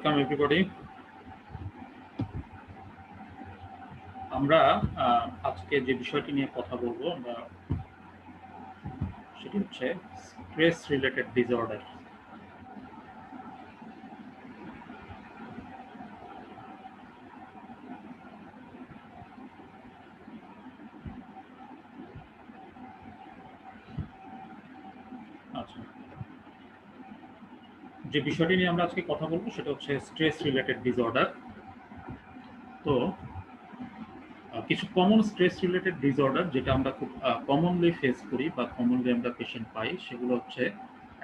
Welcome everybody. আমরা আজকে যে বিষয়টি নিয়ে কথা বলবো আমরা সেটি হচ্ছে স্ট্রেস রিলেটেড ডিসঅর্ডার। আচ্ছা, যে বিষয়টি নিয়ে আমরা আজকে কথা বলবো সেটা হচ্ছে স্ট্রেস রিলেটেড ডিসঅর্ডার। তো কিছু কমন স্ট্রেস রিলেটেড ডিসঅর্ডার যেটা আমরা খুব কমনলি ফেস করি বা কমনলি আমরা পেশেন্ট পাই সেগুলো হচ্ছে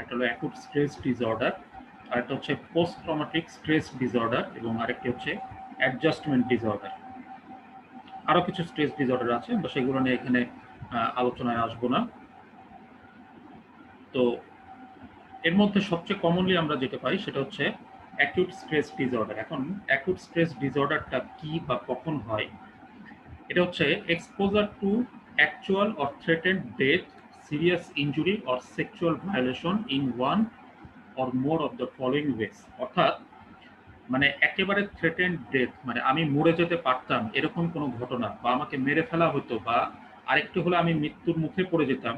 একটা হলো অ্যাকুট স্ট্রেস ডিসঅর্ডার, আরেকটা হচ্ছে পোস্ট ট্রমাটিক স্ট্রেস ডিসঅর্ডার এবং আরেকটি হচ্ছে অ্যাডজাস্টমেন্ট ডিসঅর্ডার। আরও কিছু স্ট্রেস ডিসঅর্ডার আছে, আমরা সেগুলো নিয়ে এখানে আলোচনায় আসবো না। তো এর মধ্যে সবচেয়ে কমনলি আমরা যেটা পাই সেটা হচ্ছে অ্যাকিউট স্ট্রেস ডিসঅর্ডার। এখন অ্যাকিউট স্ট্রেস ডিসঅর্ডারটা কি বা কখন হয়? এটা হচ্ছে exposure to actual or threatened death, serious injury or sexual violation in one or more of the following ways. অর্থাৎ মানে একেবারে থ্রেটেন্ড ডেথ, মানে আমি মরে যেতে পারতাম এরকম কোনো ঘটনা, বা আমাকে মেরে ফেলা হতো, বা আরেকটু হলে আমি মৃত্যুর মুখে পড়ে যেতাম,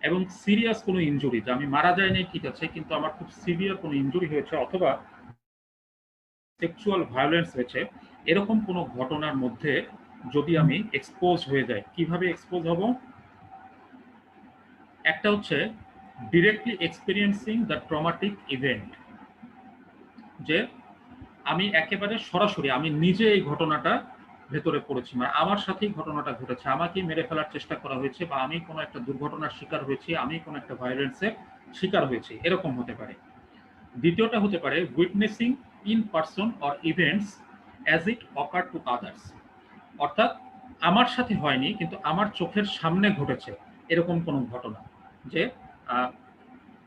এবং সিরিয়াস কোনো ইনজুরি, যে আমি মারা যাইনি ঠিক আছে কিন্তু আমার খুব সিভিয়ার কোনো ইনজুরি হয়েছে অথবা সেক্সুয়াল ভায়োলেন্স হয়েছে, এরকম কোনো ঘটনার মধ্যে যদি আমি এক্সপোজ হয়ে যাই। কিভাবে এক্সপোজ হব? একটা হচ্ছে directly experiencing the traumatic event, যে আমি একেবারে সরাসরি আমি নিজে এই ঘটনাটা ভেতরে পড়েছি, মানে আমার সাথেই ঘটনাটা ঘটেছে, আমাকেই মেরে ফেলার চেষ্টা করা হয়েছে, বা আমি কোনো একটা দুর্ঘটনার শিকার হয়েছি, আমি কোনো একটা ভায়োলেন্সের শিকার হয়েছি, এরকম হতে পারে। দ্বিতীয়টা হতে পারে witnessing in person or events as it ochre to others. অর্থাৎ আমার সাথে হয়নি কিন্তু আমার চোখের সামনে ঘটেছে এরকম কোনো ঘটনা, যে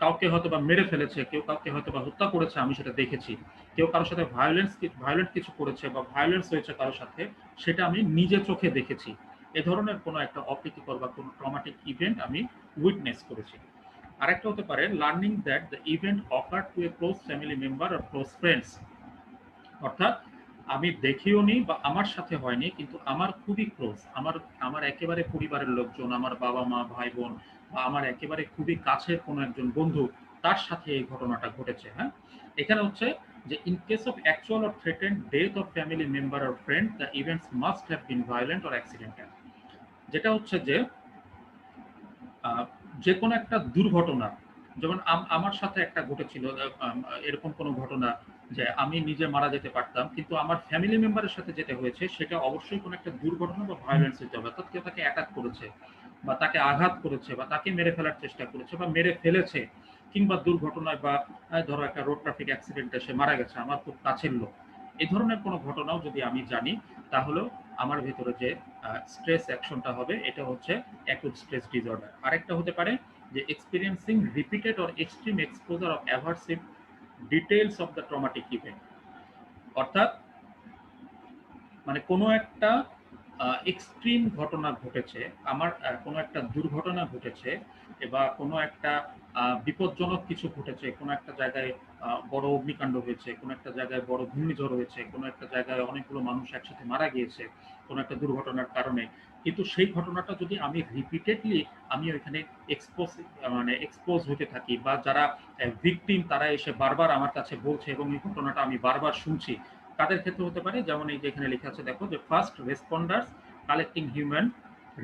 কাউকে হয়তো বা মেরে ফেলেছে, কেউ কাউকে হয়তো বা হত্যা করেছে, আমি সেটা দেখেছি, কেউ কারোর সাথে ভায়োলেন্ট কিছু করেছে বা ভায়োলেন্স হয়েছে কারোর সাথে, সেটা আমি নিজে চোখে দেখেছি। এ ধরনের কোনো একটা অপ্রীতিকর বা কোনো ট্রমাটিক ইভেন্ট আমি উইটনেস করেছি। আরেকটা হতে পারে learning that the event ochre two a close family member or close friends. অর্থাৎ আমি দেখিও নি বা আমার সাথে হয়নি কিন্তু আমার খুবই ক্লোজ, আমার আমার একেবারে পরিবারের লোকজন, আমার বাবা মা ভাই বোন, বা আমার একেবারে খুবই কাছের কোনো একজন বন্ধু, তার সাথে এই ঘটনাটা ঘটেছে। হ্যাঁ, এখানে হচ্ছে যে in case of actual or threatened death of family member or friend the events must have been violent or accidental. যেটা হচ্ছে যে যে কোনো একটা দুর্ঘটনা, যেমন আমার সাথে একটা ঘটেছিল এরকম কোনো ঘটনা, যে আমি নিজে মারা যেতে পারতাম কিন্তু আমার ফ্যামিলি মেম্বারের সাথে যেটা হয়েছে সেটা অবশ্যই কোনো একটা দুর্ঘটনা বা ভায়োলেন্স হতে হবে। অর্থাৎ কেউ তাকে অ্যাটাক করেছে বা তাকে আঘাত করেছে বা তাকে মেরে ফেলার চেষ্টা করেছে বা মেরে ফেলেছে, কিংবা দুর্ঘটনায় বা ধরো একটা রোড ট্রাফিক অ্যাক্সিডেন্টে সে মারা গেছে, আমার খুব কাছের লোক, এই ধরনের কোনো ঘটনাও যদি আমি জানি, তাহলেও আমার ভেতরে যে স্ট্রেস অ্যাকশনটা হবে এটা হচ্ছে অ্যাকুট স্ট্রেস ডিসঅর্ডার। আরেকটা হতে পারে যে experiencing repeated or extreme exposure of aversive details of the traumatic event. অর্থাৎ মানে কোনো একটা এক্সট্রিম ঘটনা ঘটেছে, আমার কোনো একটা দুর্ঘটনা ঘটেছে, বা কোনো একটা বিপজ্জনক কিছু ঘটেছে, কোনো একটা জায়গায় বড় অগ্নিকাণ্ড হয়েছে, কোনো একটা জায়গায় বড় ঘূর্ণিঝড় হয়েছে, কোনো একটা জায়গায় অনেকগুলো মানুষ একসাথে মারা গিয়েছে কোনো একটা দুর্ঘটনার কারণে, কিন্তু সেই ঘটনাটা যদি আমি রিপিটেডলি আমি ওইখানে এক্সপোজ মানে এক্সপোজ হতে থাকি, বা যারা ভিকটিম তারা এসে বারবার আমার কাছে বলছে এবং এই ঘটনাটা আমি বারবার শুনছি, তাদের ক্ষেত্রে হতে পারে যেমন এই যে এখানে লেখা আছে দেখো, যে first responders collecting human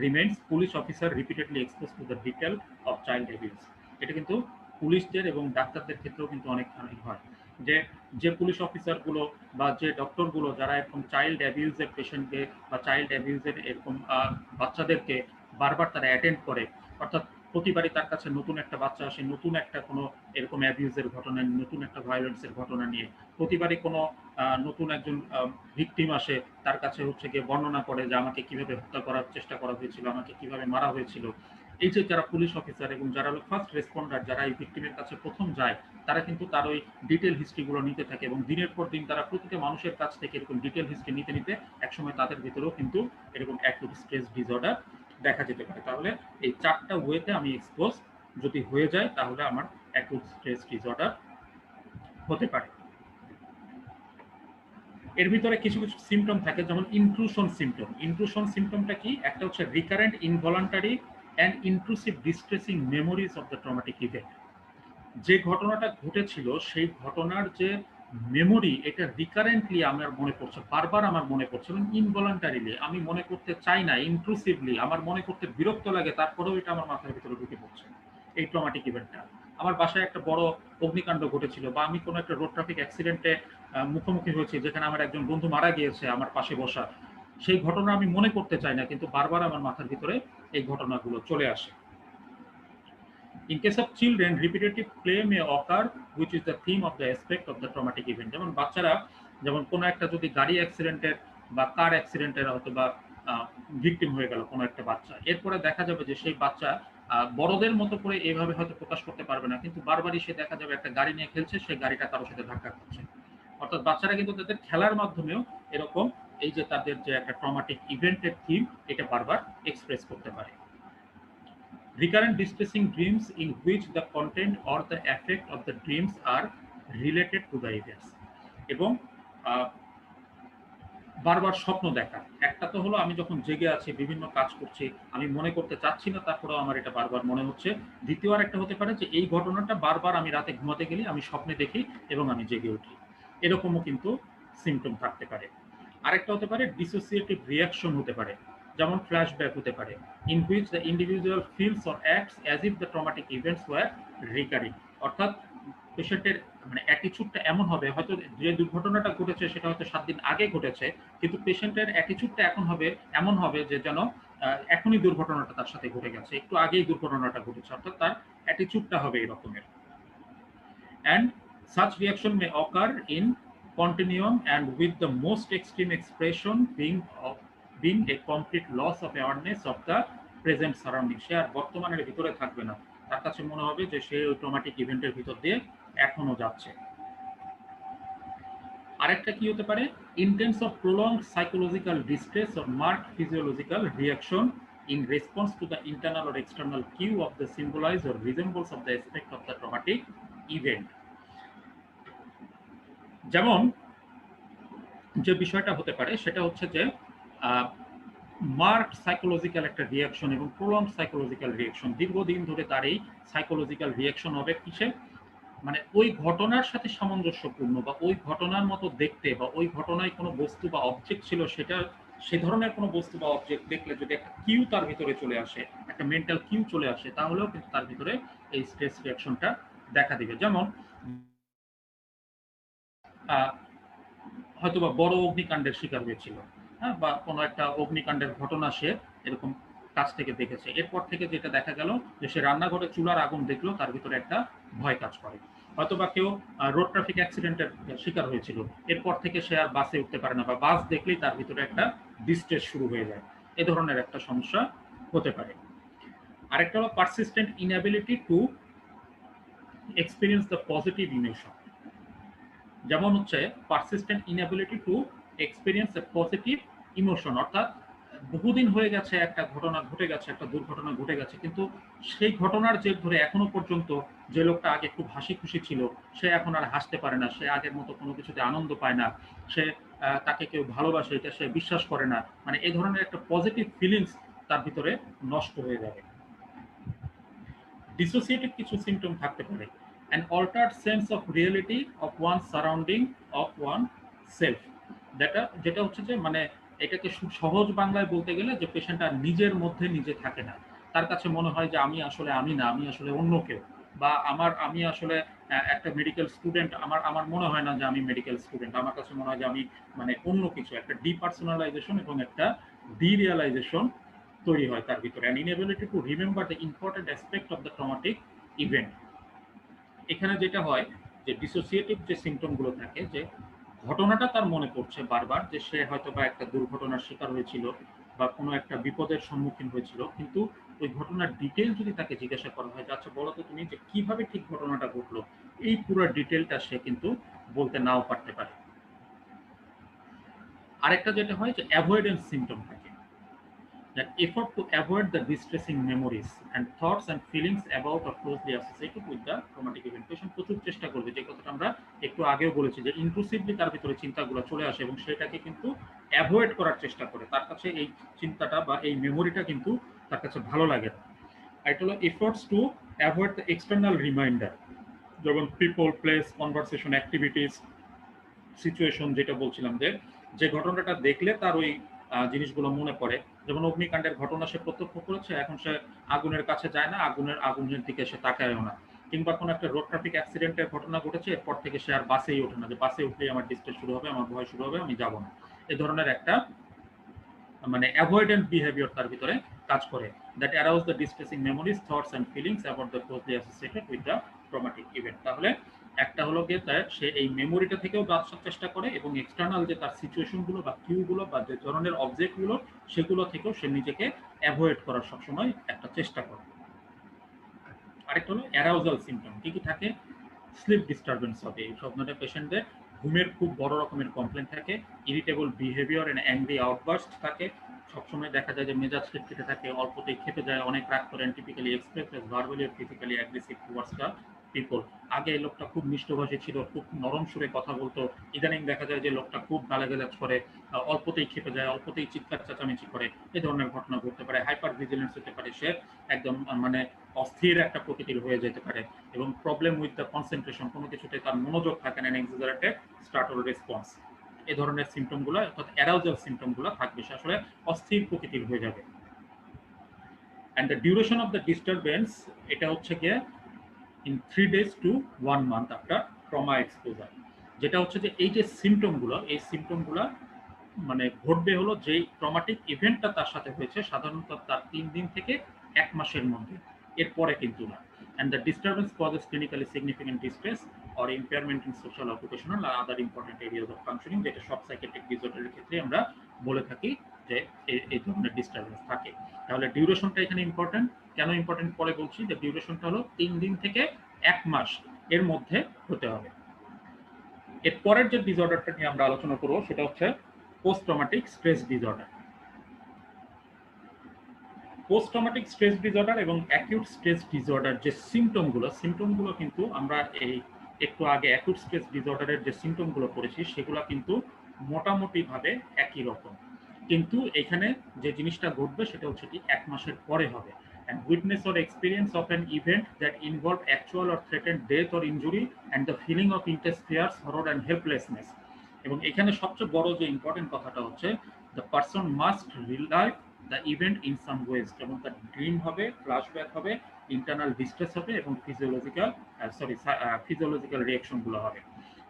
remains police officer repeatedly expose to the detail of child abuse. এটা কিন্তু পুলিশদের এবং ডাক্তারদের ক্ষেত্রেও কিন্তু অনেকখানি হয়, যে যে পুলিশ অফিসারগুলো বা যে ডক্টরগুলো যারা এরকম চাইল্ড অ্যাবিউজের পেশেন্টকে বা চাইল্ড অ্যাবিউজের এরকম বাচ্চাদেরকে বারবার তারা অ্যাটেন্ড করে, অর্থাৎ প্রতিবারই তার কাছে নতুন একটা বাচ্চা আসে নতুন একটা কোনো এরকম অ্যাবিউজের ঘটনা, নতুন একটা ভায়োলেন্সের ঘটনা নিয়ে, প্রতিবারই কোনো নতুন একজন ভিকটিম আসে, তার কাছে হচ্ছে গিয়ে বর্ণনা করে যে আমাকে কিভাবে হত্যা করার চেষ্টা করা হয়েছিল, আমাকে কিভাবে মারা হয়েছিল। এই যে যারা পুলিশ অফিসার এবং যারা হলো ফার্স্ট রেসপন্ডার, যারা এই ভিকটিমের কাছে প্রথম যায়, তারা কিন্তু তার ওই ডিটেল হিস্ট্রিগুলো নিতে থাকে এবং দিনের পর দিন তারা প্রতিটা মানুষের কাছ থেকে এরকম ডিটেল হিস্ট্রি নিতে নিতে একসময় তাদের ভিতরেও কিন্তু এরকম অ্যাকিউট স্ট্রেস ডিসঅর্ডার দেখা যেতে পারে। তাহলে এই চারটা ওয়েতে আমি এক্সপোজ যদি হয়ে যায় তাহলে আমার অ্যাকিউট স্ট্রেস ডিসঅর্ডার হতে পারে। এর ভিতরে কিছু কিছু সিমটম থাকে, যেমন ইনক্লুশন সিমটম। ইনক্লুশন সিমটমটা কি? একটা হচ্ছে recurrent involuntary and intrusive distressing memories of the traumatic event. যে ঘটনাটা ঘটেছিল সেই ঘটনার যে মেমোরি, এটা রিকারেন্টলি আমার মনে পড়ছে, বারবার আমার মনে পড়ছে, এবং ইনভলান্টারিলি আমি মনে করতে চাই না, ইন্ট্রুসিভলি আমার মনে করতে বিরক্ত লাগে, তারপরেও এটা আমার মাথার ভিতরে ঢুকে পড়ছে এই ট্রমাটিক ইভেন্টটা। আমার বাসায় একটা বড় অগ্নিকাণ্ড ঘটেছিল, বা আমি কোনো একটা রোড ট্রাফিক অ্যাক্সিডেন্টে মুখোমুখি হয়েছি, যেখানে আমার একজন বন্ধু মারা গিয়েছে আমার পাশে বসা, সেই ঘটনা আমি মনে করতে চাই না, কিন্তু বারবার আমার মাথার ভিতরে এই ঘটনাগুলো চলে আসে। In case of children, repetitive play may occur, which is the theme of the aspect of the traumatic event. যেমন বাচ্চারা, যেমন কোনো একটা যদি গাড়ি অ্যাক্সিডেন্টের বা কার অ্যাক্সিডেন্টের হয়তো বা ভিকটিম হয়ে গেল কোনো একটা বাচ্চা, এরপরে দেখা যাবে যে সেই বাচ্চা বড়দের মতো করে এভাবে হয়তো প্রকাশ করতে পারবে না, কিন্তু বারবারই সে দেখা যাবে একটা গাড়ি নিয়ে খেলছে, সেই গাড়িটা কারোর সাথে ধাক্কা খাচ্ছে। অর্থাৎ বাচ্চারা কিন্তু তাদের খেলার মাধ্যমেও এরকম এই যে তাদের যে একটা ট্রমাটিক ইভেন্টের থিম, এটা বারবার এক্সপ্রেস করতে পারে। Recurrent distressing dreams in which the content or the effect of the dreams are related to the events. এবং বারবার স্বপ্ন দেখা, একটা তো হলো আমি যখন জেগে আছি বিভিন্ন কাজ করছি, আমি মনে করতে চাচ্ছি না, তারপরেও আমার এটা বারবার মনে হচ্ছে। দ্বিতীয় আর একটা হতে পারে যে এই ঘটনাটা বারবার আমি রাতে ঘুমাতে গেলে আমি স্বপ্নে দেখি এবং আমি জেগে উঠি, এরকমও কিন্তু সিমটম থাকতে পারে। আরেকটা হতে পারে ডিসোসিয়েটিভ রিয়াকশন হতে পারে, যেমন ফ্ল্যাশব্যাক হতে পারে, in which the individual feels or acts as if the traumatic events were recurring. অর্থাৎ পেশেন্টের মানে অ্যাটিচিউডটা এমন হবে, হয়তো যে দুর্ঘটনাটা ঘটেছে সেটা হয়তো 7 দিন আগে ঘটেছে, কিন্তু পেশেন্টের অ্যাটিচিউডটা এখন হবে এমন হবে যে যেন এখনই দুর্ঘটনাটা তার সাথে ঘটে গেছে, একটু আগেই দুর্ঘটনাটা ঘটেছে, অর্থাৎ তার অ্যাটিচিউডটা হবে এই রকমের। And such reaction may occur in continuum, and with the most extreme expression being a complete loss of awareness of the present surrounding. সে আর বর্তমানের ভিতরে থাকবে না, তার কাছে মনে হবে যে সে ওই ট্রমাটিক ইভেন্টের ভিতর দিয়ে এখনো যাচ্ছে। আরেকটা কি হতে পারে? Intense of prolonged psychological distress or marked physiological reaction in response to the internal or external cue of the symbolize or resembles of the aspect of the traumatic event. যেমন যে বিষয়টা হতে পারে সেটা হচ্ছে যে মার্কড সাইকোলজিক্যাল একটা reaction এবং প্রলংড সাইকোলজিক্যাল রিয়াকশন, দীর্ঘদিন ধরে তার এই সাইকোলজিক্যাল রিয়াকশন হবে কিসে? মানে ওই ঘটনার সাথে সামঞ্জস্যপূর্ণ, বা ওই ঘটনার মতো দেখতে, বা ওই ঘটনায় কোনো বস্তু বা অবজেক্ট ছিল, সেটা সে ধরনের কোনো বস্তু বা অবজেক্ট দেখলে যদি একটা কিউ তার ভিতরে চলে আসে, একটা মেন্টাল কিউ চলে আসে, তাহলেও কিন্তু তার ভিতরে এই স্ট্রেস রিয়াকশনটা দেখা দিবে। যেমন হয়তো বা বড় অগ্নিকাণ্ডের শিকার হয়েছিল, হ্যাঁ, বা কোনো একটা অগ্নিকাণ্ডের ঘটনা সে এরকম কাছ থেকে দেখেছে, এরপর থেকে যেটা দেখা গেল যে সে রান্নাঘরে চুলার আগুন দেখলো, তার ভিতরে একটা ভয় কাজ করে। হয়তো বা কেউ রোড ট্রাফিক অ্যাক্সিডেন্টের শিকার হয়েছিল, এরপর থেকে সে আর বাসে উঠতে পারে না, বা বাস দেখলেই তার ভিতরে একটা ডিস্ট্রেস শুরু হয়ে যায়, এ ধরনের একটা সমস্যা হতে পারে। আরেকটা হলো persistent inability to experience the positive emotion. যেমন হচ্ছে persistent inability to experience A positive emotion, অর্থাৎ বহুদিন হয়ে গেছে একটা ঘটনা ঘটে গেছে, একটা দুর্ঘটনা ঘটে গেছে, কিন্তু সেই ঘটনার জের ধরে এখনো পর্যন্ত যে লোকটা আগে খুব হাসি খুশি ছিল, সে এখন আর হাসতে পারে না, সে আগের মতো কোনো কিছুতে আনন্দ পায় না, সে তাকে কেউ ভালোবাসে এটা সে বিশ্বাস করে না, মানে এই ধরনের একটা পজিটিভ ফিলিংস তার ভিতরে নষ্ট হয়ে যাবে। ডিসোসিয়েটিভ কিছু সিমটম থাকতে পারে, an altered sense of reality of one's surrounding of one self, যেটা হচ্ছে যে মানে এটাকে সহজ বাংলায় বলতে গেলে যে পেশেন্ট আর নিজের মধ্যে নিজে থাকে না, তার কাছে মনে হয় যে আমি আসলে আমি না, আমি আসলে অন্য কেউ, বা আমি আসলে একটা মেডিকেল স্টুডেন্ট, আমার মনে হয় না যে আমি মেডিকেল স্টুডেন্ট, আমার কাছে মনে হয় যে আমি মানে অন্য কিছু, একটা ডিপার্সোনালাইজেশন এবং একটা ডিরিয়ালাইজেশন তৈরি হয় তার ভিতরে, an inability to remember the important aspect of the traumatic event. এখানে যেটা হয় যে ডিসোসিয়েটিভ যে সিমটমগুলো থাকে, যে ঘটনাটা তার মনে পড়ছে বারবার, যে সে হয়তো বা একটা দুর্ঘটনার শিকার হয়েছিল বা কোনো একটা বিপদের সম্মুখীন হয়েছিল, কিন্তু ওই ঘটনার ডিটেল যদি তাকে জিজ্ঞাসা করা হয় যে আচ্ছা বলো তো তুমি যে কিভাবে ঠিক ঘটনাটা ঘটলো, এই পুরো ডিটেলটা সে কিন্তু বলতে নাও পারতে পারে। আরেকটা যেটা হয় যে অ্যাভয়েডেন্স সিমটম থাকে, that effort to avoid the distressing memories and thoughts and feelings about or closely associated with the traumatic event. Patient প্রচুর চেষ্টা করবে, যে কথাটা আমরা একটু আগেও বলেছি, যে ইনক্লুসিভলি তার ভিতরে চিন্তাগুলো চলে আসে এবং সেটাকে কিন্তু অ্যাভয়েড করার চেষ্টা করে। তার কাছে এই চিন্তাটা বা এই মেমোরিটা কিন্তু তার কাছে ভালো লাগে না। এটা হলো efforts to avoid the external reminder, যেমন people, place, conversation, activities, situation, যেটা বলছিলাম যে যে ঘটনাটা দেখলে তার ওই জিনিসগুলো মনে পড়ে। যেমন অগ্নিকাণ্ডের ঘটনা সে প্রত্যক্ষ করেছে, এখন সে আগুনের কাছে যায় না, আগুনের দিকে সে তাকায়ও না। কিংবা কোনো একটা রোড ট্রাফিক অ্যাক্সিডেন্টের ঘটনা ঘটেছে, এরপর থেকে সে আর বাসেই ওঠে না, যে বাসে উঠলেই আমার ডিস্ট্রেস শুরু হবে, আমার ভয় শুরু হবে, আমি যাব না। এ ধরনের একটা মানে অ্যাভয়েডেন্ট বিহেভিয়ার তার ভিতরে কাজ করে, that arouse the distressing memories, thoughts and feelings about the closely associated with the traumatic event. তাহলে একটা হলো গিয়ে সে এই মেমোরিটা থেকেও বাঁচার চেষ্টা করে, এবং এক্সটার্নাল যে তার সিচুয়েশনগুলো বা কিউগুলো বা যে ধরনের অবজেক্টগুলো, সেগুলো থেকেও সে নিজেকে অ্যাভয়েড করার সবসময় একটা চেষ্টা করে। আরেকটা হলো অ্যারাউজাল সিমটম। কি কি থাকে? স্লিপ ডিস্টারবেন্স হবে, এই সব ধরনের পেশেন্টদের ঘুমের খুব বড় রকমের কমপ্লেন থাকে, irritable behaviour and angry outburst থাকে, সবসময় দেখা যায় যে মেজাজ খিটখিটে থাকে, অল্পতেই খেপে যায়, অনেক রাগ করেন, টিপিক্যালি এক্সপ্রেস ভার্বালি আর physically aggressive towards the people. আগে এই লোকটা খুব মিষ্টভাষী ছিল, খুব নরম সুরে কথা বলতো, ইদানিং দেখা যায় যে লোকটা খুব গালাগালাজ করে, অল্পতেই খেপে যায়, অল্পতেই চিৎকার চেঁচামেচি করে। এই ধরনের ঘটনা ঘটতে পারে। হাইপার ভিজিলেন্স হতে পারে, সে একদম মানে অস্থির একটা প্রকৃতির হয়ে যেতে পারে, এবং প্রবলেম উইথ দ্য কনসেন্ট্রেশন, কোনো কিছুতে তার মনোযোগ থাকে না, এক্সাজারেটেড স্টার্টল রেসপন্স। এই ধরনের সিমটমগুলো অর্থাৎ অ্যারাউজাল সিমটমগুলো থাকবে, সে আসলে অস্থির প্রকৃতির হয়ে যাবে। And the duration of the disturbance, এটা হচ্ছে গিয়ে in 3 days to 1 month after trauma exposure. যেটা হচ্ছে যে এই যে সিমটমগুলো, এই সিমটমগুলো মানে ঘটবে হলো যেই ট্রমাটিক ইভেন্টটা তার সাথে হয়েছে, সাধারণত তার 3 দিন থেকে 1 মাসের মধ্যে, এরপরে কিন্তু না। And the disturbance causes clinically significant distress or impairment in social, occupational আর other important areas of functioning, যেটা সব সাইকিয়াট্রিক ডিসঅর্ডারের ক্ষেত্রে আমরা বলে থাকি যে এই ধরনের ডিস্টারবেন্স থাকে। তাহলে ডিউরেশনটা এখানে ইম্পর্টেন্ট। কেন ইম্পর্টেন্ট পরে বলছি, যে ডিউরেশনটা হলো 3 দিন থেকে 1 মাস এর মধ্যে হতে হবে। এর পরের যে ডিসঅর্ডারটা নিয়ে আমরা আলোচনা করব সেটা হচ্ছে post traumatic stress disorder. Post traumatic stress disorder এবং অ্যাকিউট স্ট্রেস ডিসঅর্ডার যে সিমটমগুলো কিন্তু আমরা এই একটু আগে অ্যাকিউট স্ট্রেস ডিসঅর্ডারের যে সিমটমগুলো পড়েছি, সেগুলো কিন্তু মোটামুটিভাবে একই রকম। কিন্তু এখানে যে জিনিসটা ঘটবে সেটা হচ্ছে কি 1 মাসের পরে হবে। And witness or experience of an event that involved actual or threatened death or injury and the feeling of intense fear, horror and helplessness. এবং এখানে সবচেয়ে বড় যে ইম্পর্টেন্ট কথাটা হচ্ছে, the person must relive the event in some ways, যেমন তার dream হবে, ফ্ল্যাশব্যাক হবে, ইন্টারনাল ডিস্ট্রেস হবে এবং ফিজিওলজিক্যাল রিঅ্যাকশনগুলো হবে।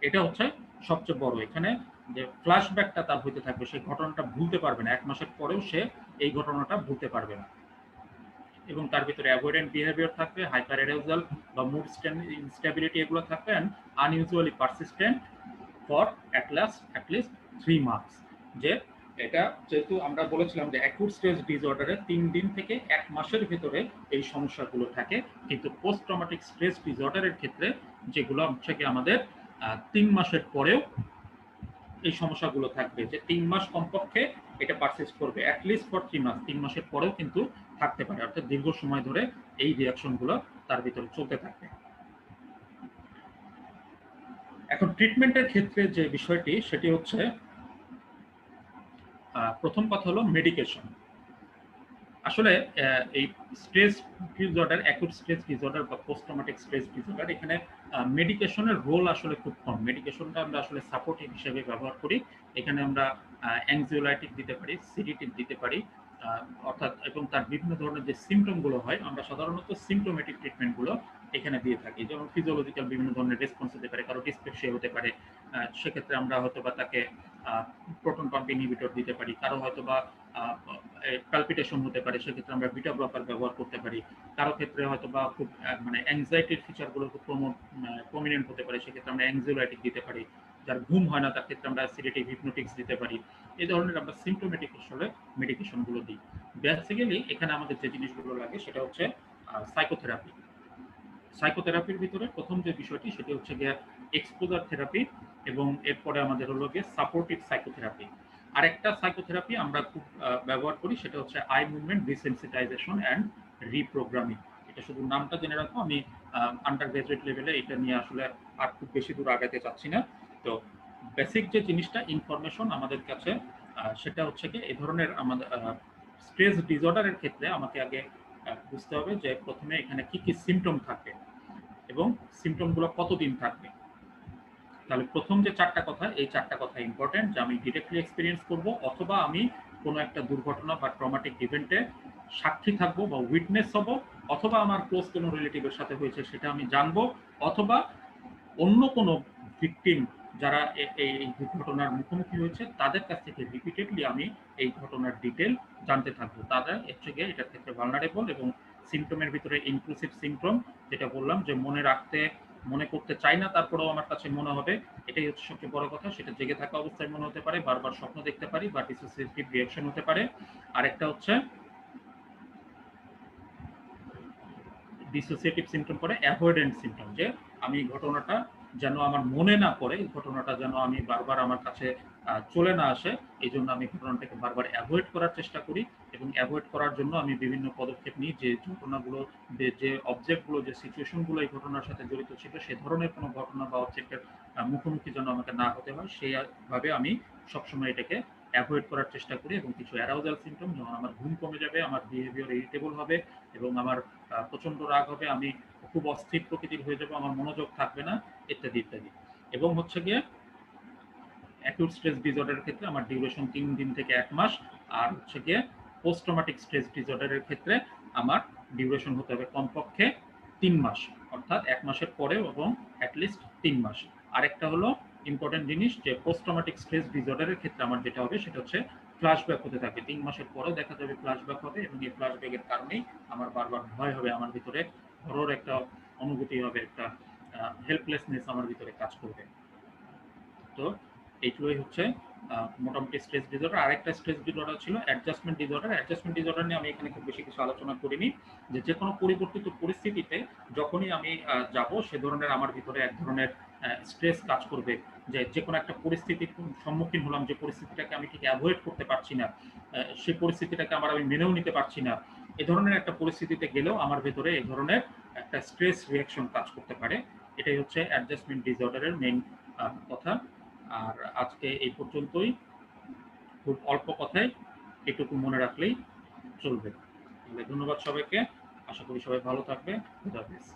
এটা হচ্ছে সবচেয়ে বড় এখানে, যে ফ্ল্যাশব্যাকটা তার হইতে থাকবে, সেই ঘটনাটা ভুলতে পারবে না, 1 মাসের পরেও সে এই ঘটনাটা ভুলতে পারবে না। এবং তার ভিতরে অ্যাভয়েডেন্ট বিহেভিয়ার থাকবে, হাইপার অ্যারাউজাল বা মুড ইনস্টেবিলিটি এগুলো থাকবে, and unusually persistent for at least 3 months. যে এটা যেহেতু আমরা বলেছিলাম যে অ্যাকিউট স্ট্রেস ডিসঅর্ডারে 3 দিন থেকে 1 মাসের ভিতরে এই সমস্যাগুলো থাকে, কিন্তু পোস্ট ট্রমাটিক স্ট্রেস ডিসঅর্ডারের ক্ষেত্রে যেগুলো হচ্ছে কি আমাদের 3 মাসের পরেও এই সমস্যাগুলো থাকবে, যে 3 মাস কমপক্ষে এটা পারসিস্ট করবে, অ্যাটলিস্ট ফর 3 মাস, 3 মাসের পরেও কিন্তু থাকতে পারে, অর্থাৎ দীর্ঘ সময় ধরে এই রিঅ্যাকশনগুলো তার ভিতরে চলতে থাকবে। এখন ট্রিটমেন্টের ক্ষেত্রে যে বিষয়টি সেটি হচ্ছে, প্রথম কথা হলো মেডিকেশন। আসলে এই stress disorder, acute stress disorder বা পোস্ট ট্রমাটিক স্ট্রেস ডিসঅর্ডার, এখানে মেডিকেশনের রোল আসলে খুব কম। মেডিকেশনটা আমরা আসলে সাপোর্টিভ হিসেবে ব্যবহার করি। এখানে আমরা অ্যাংজিওলাইটিক দিতে পারি, সিডিটিভ দিতে পারি, অর্থাৎ এবং তার বিভিন্ন ধরনের যে সিমটমগুলো হয়, আমরা সাধারণত সিমটোমেটিক ট্রিটমেন্টগুলো এখানে দিয়ে থাকি। যেমন ফিজিওলজিক্যাল বিভিন্ন ধরনের রেসপন্স হতে পারে, কারো ডিসপেপসিয়া হতে পারে, সেক্ষেত্রে আমরা হয়তো বা তাকে প্রোটন পাম্প ইনহিবিটর দিতে পারি, কারো হয়তো বা পালপিটেশন হতে পারে, সেক্ষেত্রে আমরা বিটা ব্লকার ব্যবহার করতে পারি, কারো ক্ষেত্রে হয়তো বা খুব মানে অ্যাংজাইটির ফিচারগুলো খুব প্রমিনেন্ট হতে পারে, সেক্ষেত্রে আমরা অ্যাংজিওলাইটিক দিতে পারি, যার ঘুম হয় না তার ক্ষেত্রে আমরা সিডেটিভ হিপনোটিক্স দিতে পারি। এই ধরনের আমরা সিমটোমেটিক আসলে মেডিকেশনগুলো দিই। বেসিক্যালি এখানে আমাদের যে জিনিসগুলো লাগে সেটা হচ্ছে সাইকোথেরাপি। সাইকোথেরাপির ভিতরে প্রথম যে বিষয়টি সেটি হচ্ছে গিয়ে এক্সপোজার থেরাপি, এবং এরপরে আমাদের হলো গিয়ে সাপোর্টিভ সাইকোথেরাপি। আরেকটা সাইকোথেরাপি আমরা খুব ব্যবহার করি, সেটা হচ্ছে eye movement desensitisation and reprogramming. এটা শুধু নামটা জেনে রাখো, আমি আন্ডার গ্রাজুয়েট লেভেলে এটা নিয়ে আসলে আর খুব বেশি দূর আগাতে চাচ্ছি না। তো বেসিক যে জিনিসটা ইনফরমেশন আমাদের কাছে, সেটা হচ্ছে কি এই ধরনের আমাদের স্ট্রেস ডিসঅর্ডারের ক্ষেত্রে আমাকে আগে বুঝতে হবে যে প্রথমে এখানে কি কি সিমটম থাকবে এবং সিমটমগুলো কতদিন থাকবে। তাহলে প্রথম যে 4টা কথা, এই 4টা কথা ইম্পর্টেন্ট, যে আমি ডিরেক্টলি এক্সপেরিয়েন্স করব, অথবা আমি কোনো একটা দুর্ঘটনা বা ট্রমাটিক ইভেন্টে সাক্ষী থাকবো বা উইটনেস হব, অথবা আমার ক্লোজ কোনো রিলেটিভের সাথে হয়েছে সেটা আমি জানবো, অথবা অন্য কোনো ভিকটিম যারা এই ঘটনার মুখোমুখি হয়েছে তাদের কাছ থেকে রিপিটেডলি আমি এই ঘটনার ডিটেল জানতে থাকবো। তারা হচ্ছে গিয়ে এটার ক্ষেত্রে ভালনারেবল। এবং সিমটমের ভিতরে ইনক্লুসিভ সিমটম, যেটা বললাম যে মনে করতে চাই না তারপরেও আমার কাছে মনে হবে, এটাই হচ্ছে সবচেয়ে বড় কথা। সেটা জেগে থাকা অবস্থায় মনে হতে পারে, বারবার স্বপ্ন দেখতে পারি, বা ডিসোসিয়েটিভ রিঅ্যাকশন হতে পারে। আরেকটা হচ্ছে ডিসোসিয়েটিভ সিমটম করে অ্যাভয়েডেন্ট সিমটম, যে আমি ঘটনাটা যেন আমার মনে না পড়ে, ঘটনাটা যেন আমি বারবার আমার কাছে চলে না আসে, এই জন্য আমি ঘটনাটাকে বারবার অ্যাভয়েড করার চেষ্টা করি। এবং অ্যাভয়েড করার জন্য আমি বিভিন্ন পদক্ষেপ নিই, যে ঘটনাগুলো, যে অবজেক্টগুলো, যে সিচুয়েশনগুলো এই ঘটনার সাথে জড়িত ছিল, সে ধরনের কোনো ঘটনা বা অবজেক্টের মুখোমুখি যেন আমাকে না হতে হয়, সেইভাবে আমি সবসময় এটাকে অ্যাভয়েড করার চেষ্টা করি। এবং কিছু অ্যারাউজাল সিমটম, যেমন আমার ঘুম কমে যাবে, আমার বিহেভিয়ার ইরিটেবল হবে, এবং আমার প্রচন্ড রাগ হবে, আমি খুব অস্থির প্রকৃতির হয়ে যাবো, আমার মনোযোগ থাকবে না, ইত্যাদি ইত্যাদি। এবং হচ্ছে গিয়ে অ্যাকিউট স্ট্রেস ডিসঅর্ডারের ক্ষেত্রে আমার ডিউরেশন 3 দিন থেকে 1 মাস। আর হচ্ছে গিয়ে পোস্ট ট্রমাটিক স্ট্রেস ডিসঅর্ডারের ক্ষেত্রে আমার ডিউরেশন হতে হবে কমপক্ষে 3 মাস, অর্থাৎ 1 মাসের পরেও, এবং অ্যাটলিস্ট 3 মাস। আরেকটা হলো ইম্পর্টেন্ট জিনিস, যে পোস্ট ট্রমাটিক স্ট্রেস ডিসঅর্ডারের ক্ষেত্রে আমার যেটা হবে সেটা হচ্ছে ফ্ল্যাশব্যাক হতে থাকে। 3 মাসের পরেও দেখা যাবে ফ্ল্যাশব্যাক হবে, এবং এই ফ্ল্যাশব্যাকের কারণেই আমার বারবার ভয় হবে, আমার ভিতরে হরর একটা অনুভূতি হবে, একটা হেল্পলেসনেস আমার ভিতরে কাজ করবে। তো এইগুলোই হচ্ছে মোটামুটি স্ট্রেস ডিসঅর্ডার। আরেকটা স্ট্রেস ডিসঅর্ডার ছিল অ্যাডজাস্টমেন্ট ডিসঅর্ডার। অ্যাডজাস্টমেন্ট ডিসঅর্ডার নিয়ে আমি এখানে খুব বেশি কিছু আলোচনা করিনি। যে কোনো পরিবর্তিত পরিস্থিতিতে যখনই আমি যাব, সে ধরনের আমার ভিতরে এক ধরনের স্ট্রেস কাজ করবে, যে কোনো একটা পরিস্থিতির সম্মুখীন হলাম, যে পরিস্থিতিটাকে আমি ঠিক অ্যাভয়েড করতে পারছি না, সেই পরিস্থিতিটাকে আমি মেনেও নিতে পারছি না, এ ধরনের একটা পরিস্থিতিতে গেলেও আমার ভেতরে এই ধরনের একটা স্ট্রেস রিঅ্যাকশন কাজ করতে পারে। এটাই হচ্ছে অ্যাডজাস্টমেন্ট ডিসঅর্ডারের মেইন কথা। আর আজকে এই পর্যন্তই। খুব অল্প কথায় এটুকু মনে রাখলেই চলবে। তাহলে ধন্যবাদ সবাইকে। আশা করি সবাই ভালো থাকবে। খুদা হাফেজ।